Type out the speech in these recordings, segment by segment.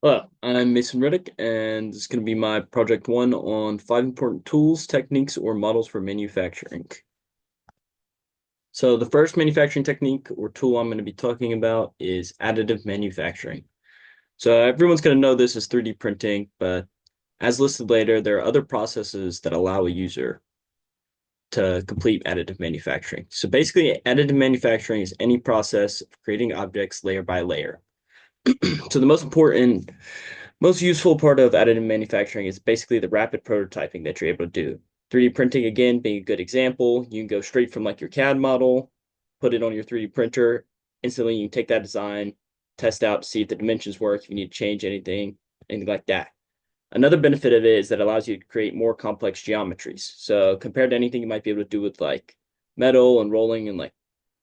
Hello, I'm Mason Reddick, and this is going to be my Project 1 on 5 important tools, techniques, or models for manufacturing. So the first manufacturing technique or tool I'm going to be talking about is additive manufacturing. So everyone's going to know this as 3D printing, but as listed later, there are other processes that allow a user to complete additive manufacturing. So basically, additive manufacturing is any process of creating objects layer by layer. So the most important, most useful part of additive manufacturing is basically the rapid prototyping that you're able to do. 3D printing, again, being a good example, you can go straight from like your CAD model, put it on your 3D printer. Instantly, you can take that design, test out to see if the dimensions work, if you need to change anything like that. Another benefit of it is that it allows you to create more complex geometries. So compared to anything you might be able to do with like metal and rolling and like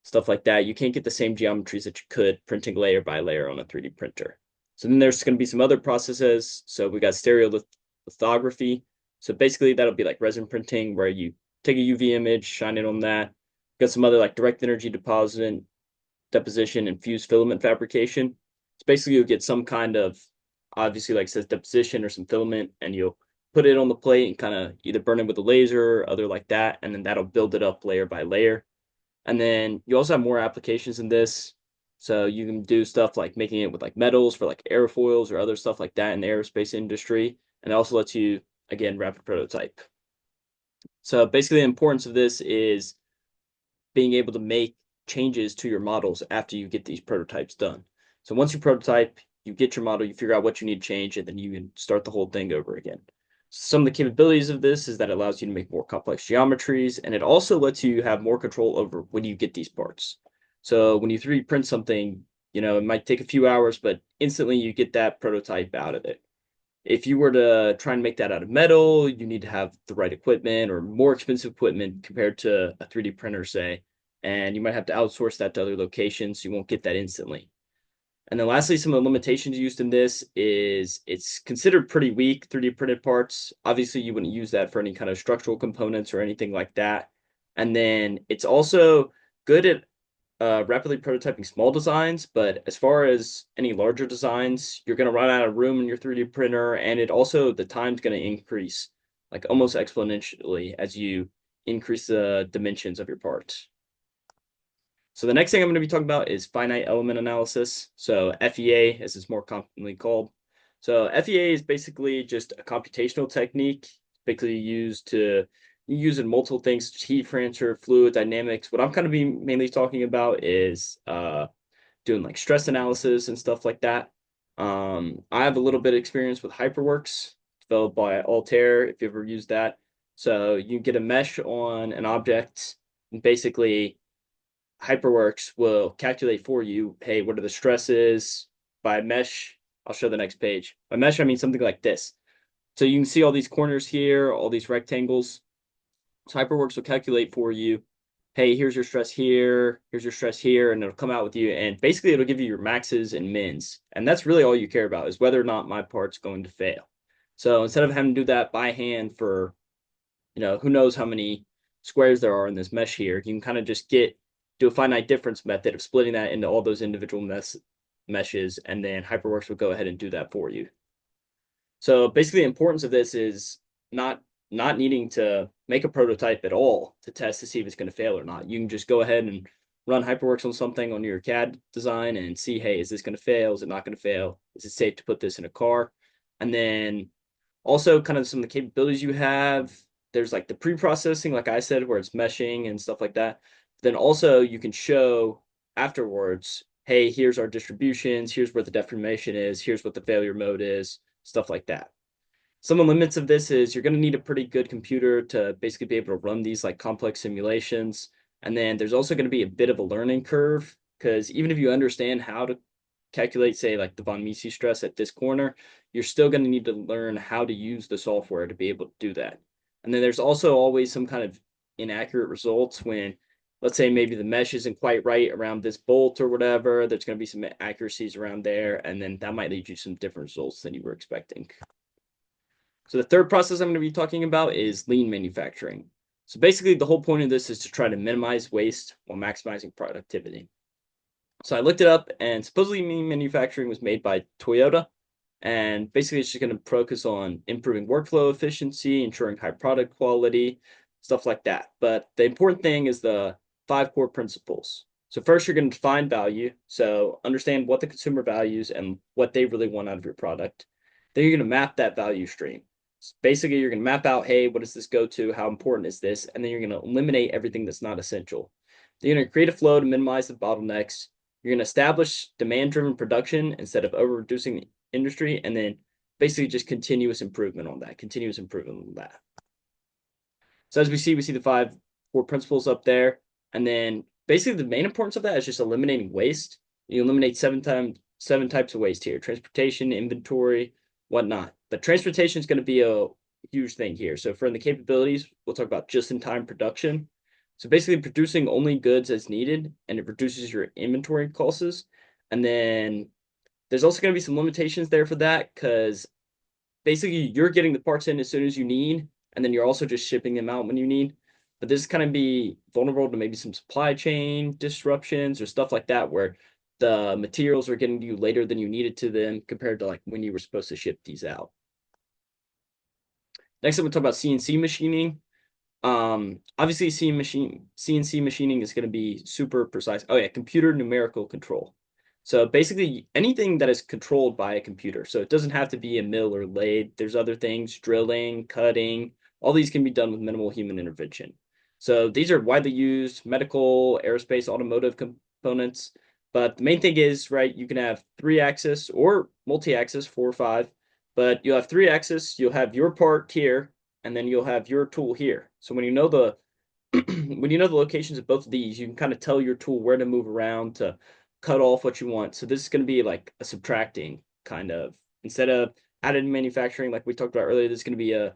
stuff like that, you can't get the same geometries that you could printing layer by layer on a 3D printer. So then there's going to be some other processes. So we got stereolithography. So basically that'll be like resin printing where you take a UV image, shine it on that. Got some other like direct energy deposition, and fused filament fabrication. So basically you'll get some kind of, obviously like it says deposition or some filament, and you'll put it on the plate and kind of either burn it with a laser or other like that, and then that'll build it up layer by layer. And then you also have more applications in this. So you can do stuff like making it with like metals for like airfoils or other stuff like that in the aerospace industry. And it also lets you, again, rapid prototype. So basically the importance of this is being able to make changes to your models after you get these prototypes done. So once you prototype, you get your model, you figure out what you need to change, and then you can start the whole thing over again. Some of the capabilities of this is that it allows you to make more complex geometries, and it also lets you have more control over when you get these parts. So when you 3D print something, it might take a few hours, but instantly you get that prototype out of it. If you were to try and make that out of metal, you need to have the right equipment or more expensive equipment compared to a 3D printer, say, and you might have to outsource that to other locations, so you won't get that instantly. And then lastly, some of the limitations used in this is it's considered pretty weak, 3D printed parts. Obviously, you wouldn't use that for any kind of structural components or anything like that. And then it's also good at rapidly prototyping small designs, but as far as any larger designs, you're going to run out of room in your 3D printer, and the time's going to increase like almost exponentially as you increase the dimensions of your parts. So the next thing I'm going to be talking about is finite element analysis. So FEA, as it's more commonly called. So FEA is basically just a computational technique, basically used to you use in multiple things, heat transfer, fluid dynamics. What I'm kind of be mainly talking about is doing like stress analysis and stuff like that. I have a little bit of experience with HyperWorks, developed by Altair, if you ever used that. So you get a mesh on an object, and basically HyperWorks will calculate for you, hey, what are the stresses by mesh? I'll show the next page. By mesh, I mean something like this. So you can see all these corners here, all these rectangles. So HyperWorks will calculate for you, hey, here's your stress here, here's your stress here, and it'll come out with you. And basically, it'll give you your maxes and mins. And that's really all you care about is whether or not my part's going to fail. So instead of having to do that by hand for, who knows how many squares there are in this mesh here, you can kind of just do a finite difference method of splitting that into all those individual meshes, and then HyperWorks will go ahead and do that for you. So basically, the importance of this is not not needing to make a prototype at all to test to see if it's going to fail or not. You can just go ahead and run HyperWorks on something on your CAD design and see, hey, is this going to fail? Is it not going to fail? Is it safe to put this in a car? And then also kind of some of the capabilities you have. There's like the pre-processing, like I said, where it's meshing and stuff like that. Then also you can show afterwards, hey, here's our distributions, here's where the deformation is, here's what the failure mode is, stuff like that. Some of the limits of this is you're going to need a pretty good computer to basically be able to run these like complex simulations. And then there's also going to be a bit of a learning curve because even if you understand how to calculate, say, like the von Mises stress at this corner, you're still going to need to learn how to use the software to be able to do that. And then there's also always some kind of inaccurate results when, let's say, maybe the mesh isn't quite right around this bolt or whatever. There's going to be some accuracies around there, and then that might lead you some different results than you were expecting. So the third process I'm going to be talking about is lean manufacturing. So basically, the whole point of this is to try to minimize waste while maximizing productivity. So I looked it up, and supposedly lean manufacturing was made by Toyota, And basically, it's just going to focus on improving workflow efficiency, ensuring high product quality, stuff like that. But the important thing is the five core principles. So first, you're going to define value. So understand what the consumer values and what they really want out of your product. Then you're going to map that value stream. So basically, you're going to map out, hey, what does this go to? How important is this? And then you're going to eliminate everything that's not essential. Then you're going to create a flow to minimize the bottlenecks. You're going to establish demand-driven production instead of over-reducing the industry, and then basically just continuous improvement on that, continuous improvement on that. So as we see the five core principles up there. And then basically the main importance of that is just eliminating waste. You eliminate seven types of waste here: transportation, inventory, whatnot. But transportation is going to be a huge thing here. So for the capabilities, we'll talk about just-in-time production. So basically producing only goods as needed, and it reduces your inventory costs. And then there's also going to be some limitations there for that because basically you're getting the parts in as soon as you need, and then you're also just shipping them out when you need. But this is kind of be vulnerable to maybe some supply chain disruptions or stuff like that, where the materials are getting to you later than you needed to them compared to like when you were supposed to ship these out. Next up, we'll talk about CNC machining. Obviously, CNC machining is going to be super precise. Oh yeah, computer numerical control. So basically, anything that is controlled by a computer. So it doesn't have to be a mill or lathe. There's other things, drilling, cutting. All these can be done with minimal human intervention. So these are widely used medical, aerospace, automotive components. But the main thing is, right, you can have three-axis or multi-axis, 4 or 5. But you'll have three-axis, you'll have your part here, and then you'll have your tool here. So when you know the when you know the locations of both of these, you can kind of tell your tool where to move around to cut off what you want. So this is going to be like a subtracting kind of instead of additive manufacturing, like we talked about earlier. This is going to be a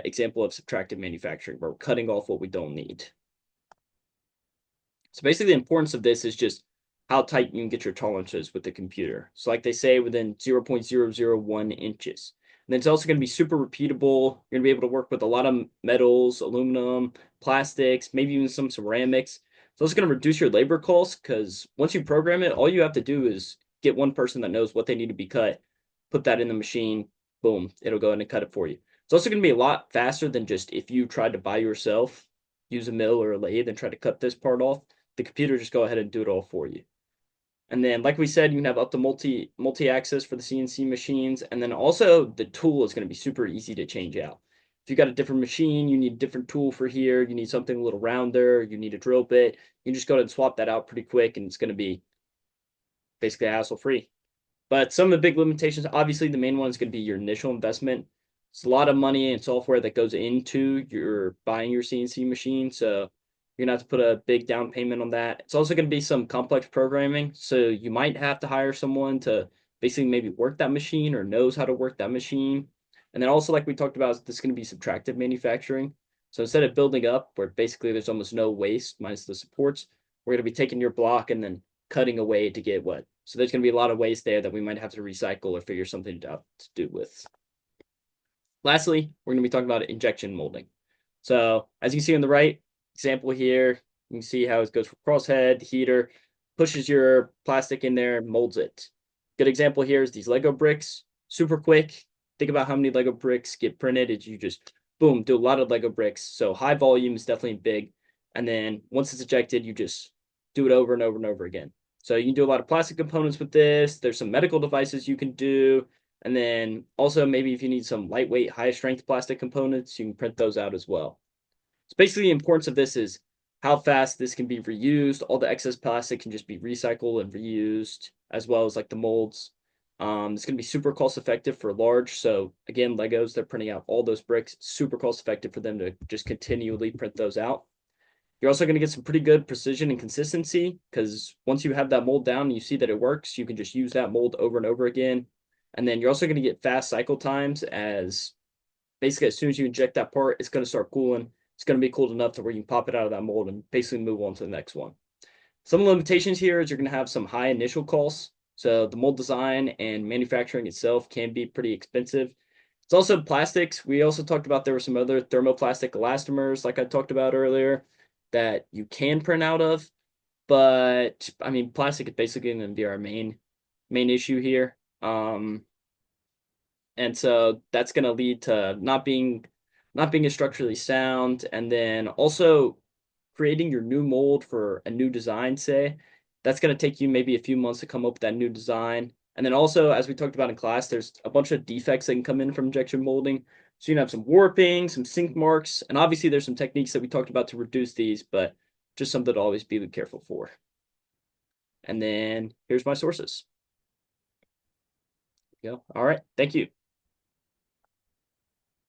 example of subtractive manufacturing where we're cutting off what we don't need. So basically, the importance of this is just how tight you can get your tolerances with the computer. So like they say, within 0.001 inches. And then it's also going to be super repeatable. You're going to be able to work with a lot of metals, aluminum, plastics, maybe even some ceramics. So it's going to reduce your labor costs because once you program it, all you have to do is get one person that knows what they need to be cut, put that in the machine, boom, it'll go in and cut it for you. It's also going to be a lot faster than just if you tried to buy yourself, use a mill or a lathe and try to cut this part off. The computer just go ahead and do it all for you. And then, like we said, you can have up to multi-axis for the CNC machines. And then also the tool is going to be super easy to change out. If you got a different machine, you need a different tool for here, you need something a little rounder, you need a drill bit, you can just go ahead and swap that out pretty quick, and it's going to be basically hassle-free. But some of the big limitations, obviously, the main one is going to be your initial investment. It's a lot of money and software that goes into your buying your CNC machine. So you're gonna have to put a big down payment on that. It's also going to be some complex programming. So you might have to hire someone to basically maybe work that machine or knows how to work that machine. And then also, like we talked about, this is going to be subtractive manufacturing. So instead of building up where basically there's almost no waste minus the supports, we're going to be taking your block and then cutting away to get what. So there's going to be a lot of waste there that we might have to recycle or figure something out to do with. Lastly, we're going to be talking about injection molding. So as you can see on the right example here, you can see how it goes from crosshead, heater, pushes your plastic in there, molds it. Good example here is these Lego bricks, super quick. Think about how many Lego bricks get printed. It's you just, boom, do a lot of Lego bricks. So high volume is definitely big. And then once it's ejected, you just do it over and over and over again. So you can do a lot of plastic components with this. There's some medical devices you can do. And then also maybe if you need some lightweight, high strength plastic components, you can print those out as well. So basically the importance of this is how fast this can be reused. All the excess plastic can just be recycled and reused, as well as like the molds. It's going to be super cost effective for large. So again, Legos, they're printing out all those bricks. Super cost effective for them to just continually print those out. You're also going to get some pretty good precision and consistency because once you have that mold down and you see that it works, you can just use that mold over and over again. And then you're also going to get fast cycle times as basically as soon as you inject that part, it's going to start cooling. It's going to be cooled enough to where you can pop it out of that mold and basically move on to the next one. Some limitations here is you're going to have some high initial costs. So the mold design and manufacturing itself can be pretty expensive. It's also plastics. We also talked about there were some other thermoplastic elastomers, like I talked about earlier, that you can print out of. But I mean, plastic is basically going to be our main issue here. And so that's going to lead to not being as structurally sound. And then also creating your new mold for a new design, say, that's going to take you maybe a few months to come up with that new design. And then also, as we talked about in class, there's a bunch of defects that can come in from injection molding. So you can have some warping, some sink marks, and obviously there's some techniques that we talked about to reduce these, but just something to always be careful for. And then here's my sources. Go. All right. Thank you.